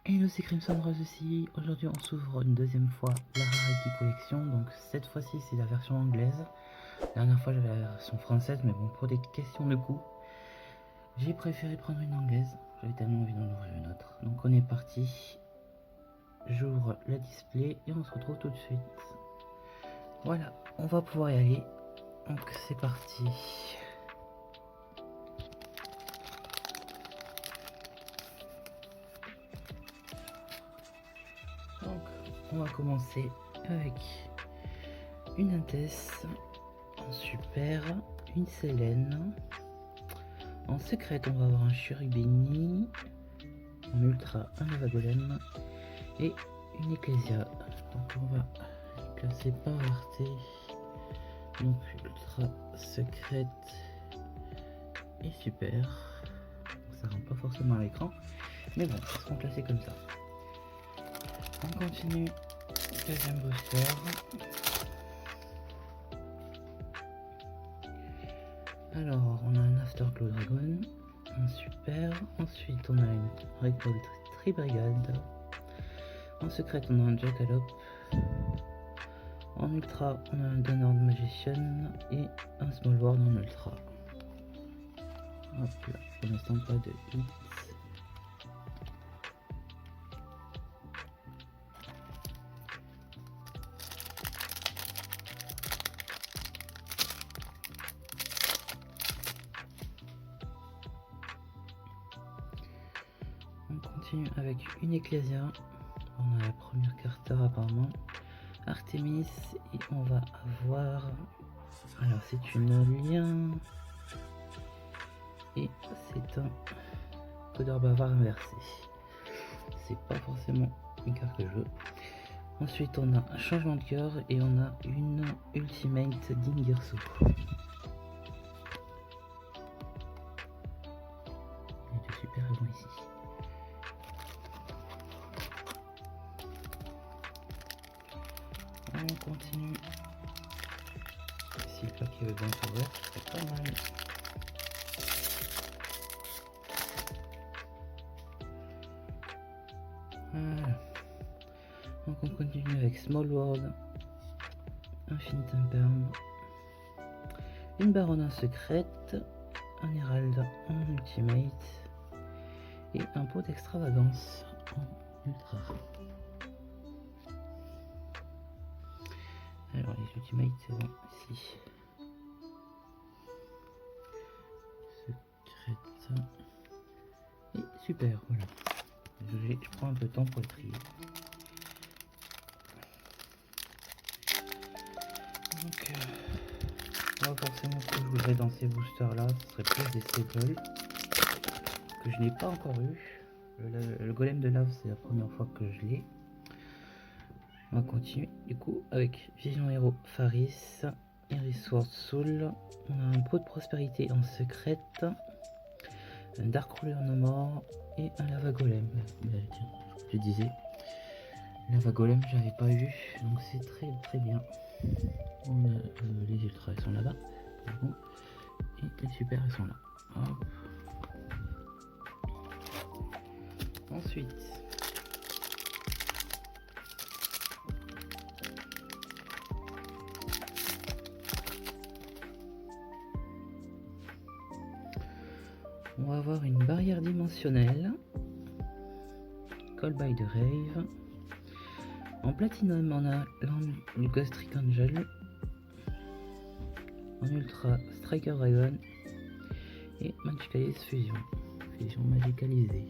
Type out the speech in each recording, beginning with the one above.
Hello, c'est Crimson Rose aussi. Aujourd'hui on s'ouvre une deuxième fois la Rarity Collection. Donc cette fois-ci c'est la version anglaise. La dernière fois j'avais la version française, mais bon, pour des questions de coût, j'ai préféré prendre une anglaise. J'avais tellement envie d'en ouvrir une autre. Donc on est parti. J'ouvre la display et on se retrouve tout de suite. Voilà, on va pouvoir y aller. Donc c'est parti. Donc on va commencer avec une Intess en super, une Selene. En secrète, on va avoir un Cherubini, en ultra, un Lava Golem et une Ecclesia. Donc on va classer par rareté. Donc ultra, secrète et super. Donc, ça rentre pas forcément à l'écran, mais bon, ils seront classés comme ça. On continue, deuxième booster. Alors, on a un Afterglow Dragon, un super. Ensuite, on a une Red Bull Tri-Brigade. En secrète, on a un Jackalope. En ultra, on a un Donner Magician et un Small World en ultra. Hop là, pour l'instant, pas de hit. On continue avec une Ecclesia. On a la première carte apparemment. Artemis, et on va avoir, alors c'est une lien et c'est un codeur bavard inversé. C'est pas forcément une carte que je veux. Ensuite on a un changement de cœur et on a une ultimate d'Ingerso. Il est super bon ici. On continue. Si le paquet veut bien s'ouvrir, c'est pas mal. Voilà. Donc on continue avec Small World, Infinite Imperm, une Baronne secrète, un Herald en ultimate et un pot d'extravagance en ultra. Alors les ultimates c'est bon ici. Secrète et super, voilà. Je prends un peu de temps pour le trier. Donc moi forcément ce que je voudrais dans ces boosters là, ce serait plus des staples que je n'ai pas encore eu. Le golem de lave c'est la première fois que je l'ai. On va continuer du coup avec Vision Héros Faris, Iris Sword Soul, on a un pot de prospérité en secrète, un Dark Ruler No More et un Lava Golem. Tiens, je disais, Lava Golem j'avais pas eu, donc c'est très bien. On a les ultras ils sont là-bas, et les super ils sont là. Hop. Ensuite, on va avoir une barrière dimensionnelle, Call by the Rave. En platinum, on a le Ghost Trick Angel. En ultra, Striker Dragon. Et Magicalize Fusion. Fusion magicalisée.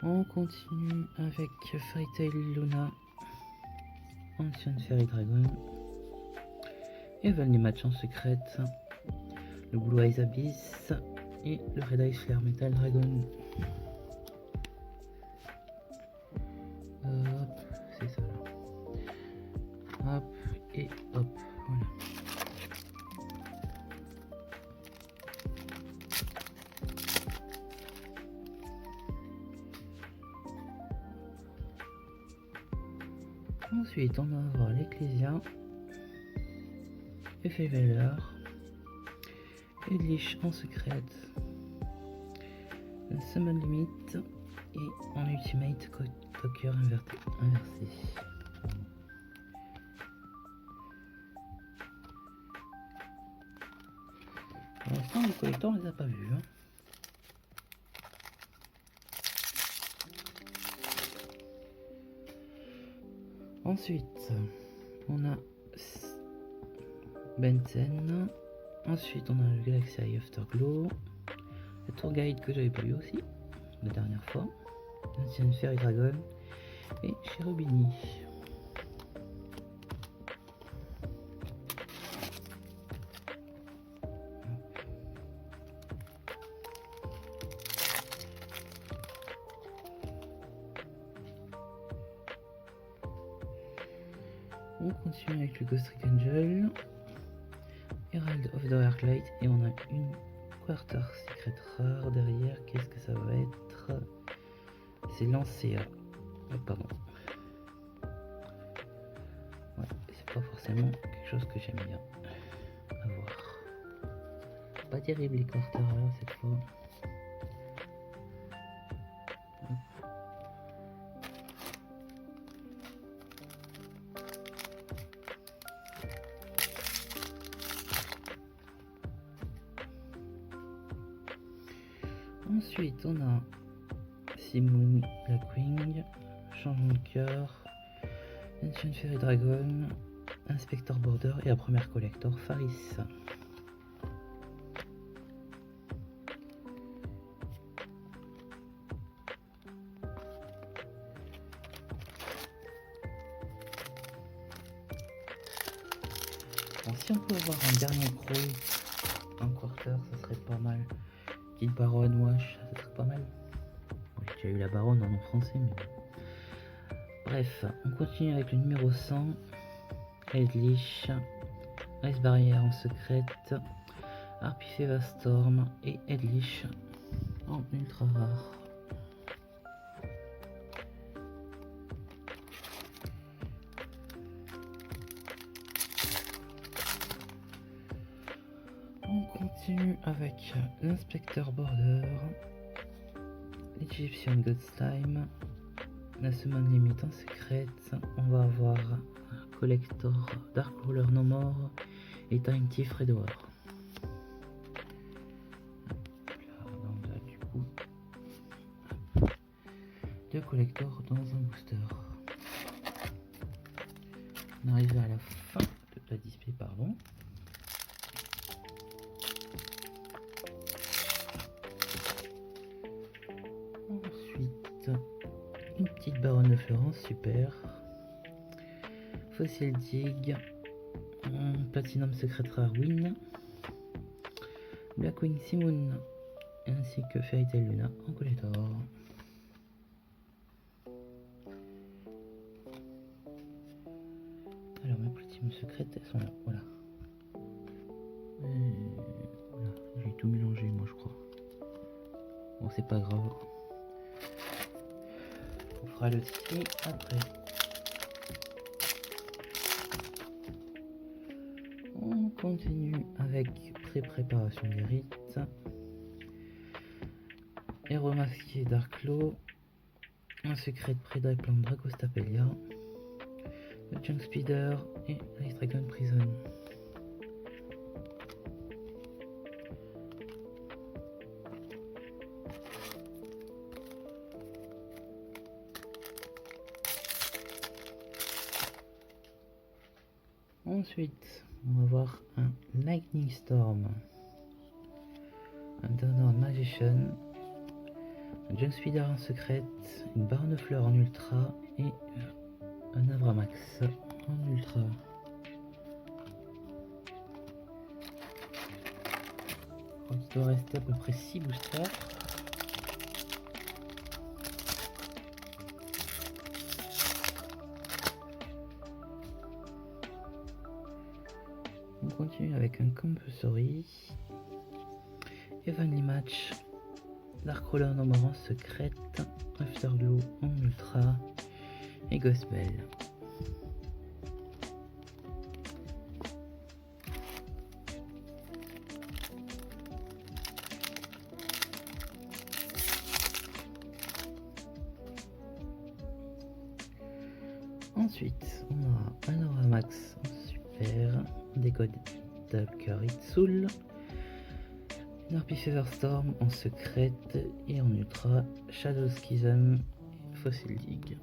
On continue avec Fairy Tail Luna, Ancient Fairy Dragon, Evil Match en secrète, le Blue Eyes Abyss et le Red Eyes Flare Metal Dragon. Hop, c'est ça là. Hop et hop, voilà. Ensuite, on va avoir l'Ecclesia, Effet Valeur, Edlich en secrète, Summon Limit et en Ultimate Cocker inversé. Pour l'instant, les collecteurs, on les a pas vus. Hein. Ensuite, on a Benson. Ensuite, on a le Galaxy Eye Afterglow. Le Tour Guide que j'avais pas vu aussi la dernière fois. Ancien Fairy Dragon et Cherubini. On continue avec le Ghost Trick Angel, Herald of the Arclight et on a une Quarter Secret rare derrière. Qu'est-ce que ça va être? C'est Lancea. Oh, pardon. Ouais, c'est pas forcément quelque chose que j'aime bien. À voir. Pas terrible les quarters là cette fois. Ensuite, on a Simoon Blackwing, Changement de cœur, Ancient Fairy Dragon, Inspector Border et la première collector Faris. Bon, si on peut avoir un dernier gros, un quarter, ça serait pas mal. Petite baronne wash, ça serait pas mal. J'ai déjà eu la baronne en français, mais... Bref, on continue avec le numéro 100. Edlich, Ice Barrière en secrète, Harpy Storm et Edlich en ultra rare. On continue avec l'Inspecteur Border, l'Egyptian God Slime, la Summon Limit en secrète. On va avoir Collector Dark Ruler No More et Time Thief Red War. Là, du coup, deux collectors dans un booster. On arrive à la fin de la display, pardon. Ensuite, une petite baronne de Florence, super. Fossil Dig, Platinum Secret Rare Win, Blackwing Simoon ainsi que Fairy Tail Luna en collector. Alors mes Platinum Secret, elles sont là, voilà. Voilà, j'ai tout mélangé moi je crois. Bon c'est pas grave. On fera le tri après. On continue avec pré-préparation des rites. Héros masqué Darklo, un secret de Preda et plan de Dragostapelia, le Junk Speeder et Ice Dragon Prison. Ensuite, on va voir un Lightning Storm, un Donor Magician, un Junk Speeder en secrète, une barre de fleurs en ultra et un Avramax en ultra. Je crois qu'il doit rester à peu près 6 boosters. On continue avec un Compulsory, Evenly Match, Darkroller No More en secrète, Afterglow en ultra et Gospel. Ensuite, on aura un Auramax en super, des codes Talker Itsul, une Harpie Featherstorm en secrète et en ultra, Shadow Schism et Fossil Dig.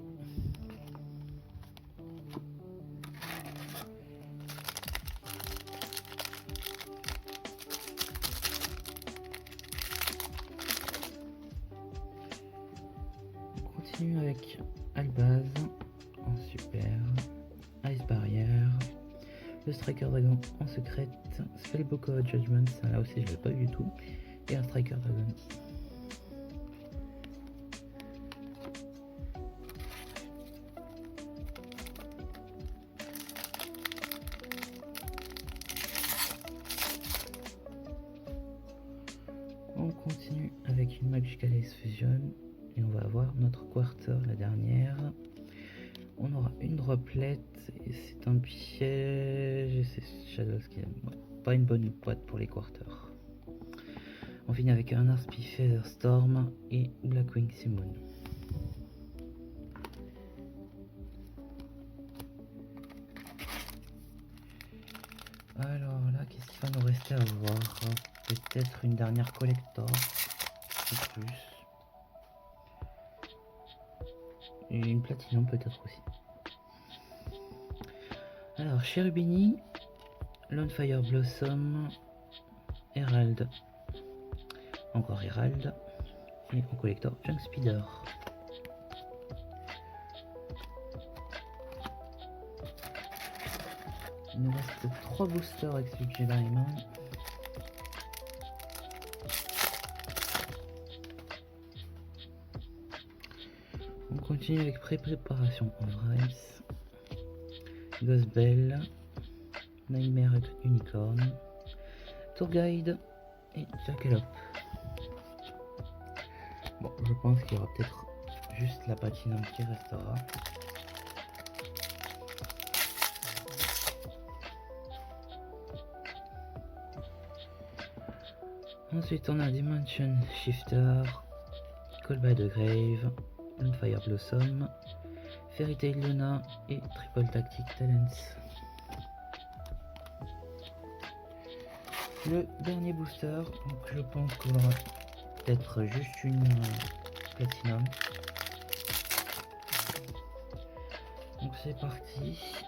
On continue avec Albaz en super, Ice Barrier, le Striker Dragon en secrète, Spellbook of Judgment, ça là aussi je l'ai pas eu du tout, et un Striker Dragon. On continue avec une Magical Ace Fusion et on va avoir notre quarter, la dernière. On aura une droplet et c'est un piège et c'est Shadow Schism. Ouais, pas une bonne boîte pour les quarters. On finit avec un Harpie Featherstorm et Blackwing Simon. Alors là, qu'est-ce qu'il va nous rester à voir? Peut-être une dernière collector, ou plus. Et une platinum peut-être aussi. Alors, Cherubini, Lone-Fire Blossom, Herald, encore Herald, et en collector, Junk Speeder. Il nous reste 3 boosters avec celui que j'ai dans les mains. On continue avec préparation of Rice, Ghost Bell, Nightmare Unicorn, Tour Guide et Jackalope. Bon, je pense qu'il y aura peut-être juste la platinum qui restera. Ensuite, on a Dimension Shifter, Call by the Grave, Fire Blossom, Fairy Tail Luna et Triple Tactic Talents. Le dernier booster, donc je pense qu'on aura peut-être juste une platinum. Donc c'est parti.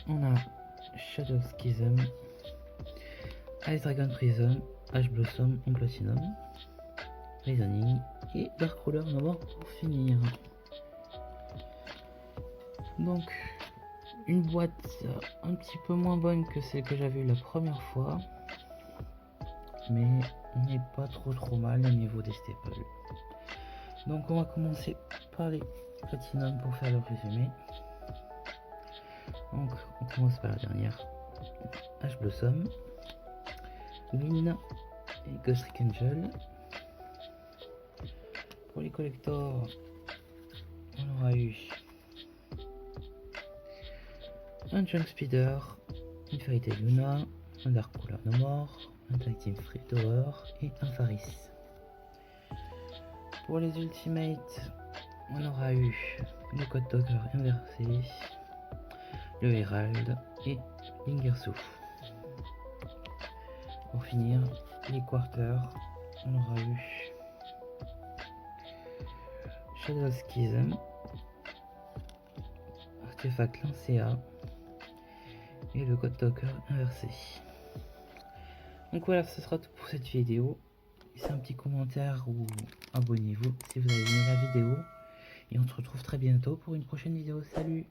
On a Shadow Schism, Ice Dragon Prison, Ash Blossom en platinum, Reasoning et Dark Ruler Noir pour finir. Donc une boîte un petit peu moins bonne que celle que j'avais eu la première fois, mais on n'est pas trop mal au niveau des staples. Donc on va commencer par les platinum pour faire le résumé. Donc on commence par la dernière, Ash Blossom, Win et Ghost Rick Angel. Pour les collectors, on aura eu un Junk Speeder, une Fairy Tail Luna, un Dark Ruler No More, un Tag Team Free Tower et un Faris. Pour les Ultimates, on aura eu le Code Talker inversé, le Herald et Lingersoof. Pour finir, les Quarters, on aura eu Shadow Schism, Artefact Lancea et le Code Talker inversé. Donc voilà, ce sera tout pour cette vidéo. Laissez un petit commentaire ou abonnez-vous si vous avez aimé la vidéo. Et on se retrouve très bientôt pour une prochaine vidéo. Salut!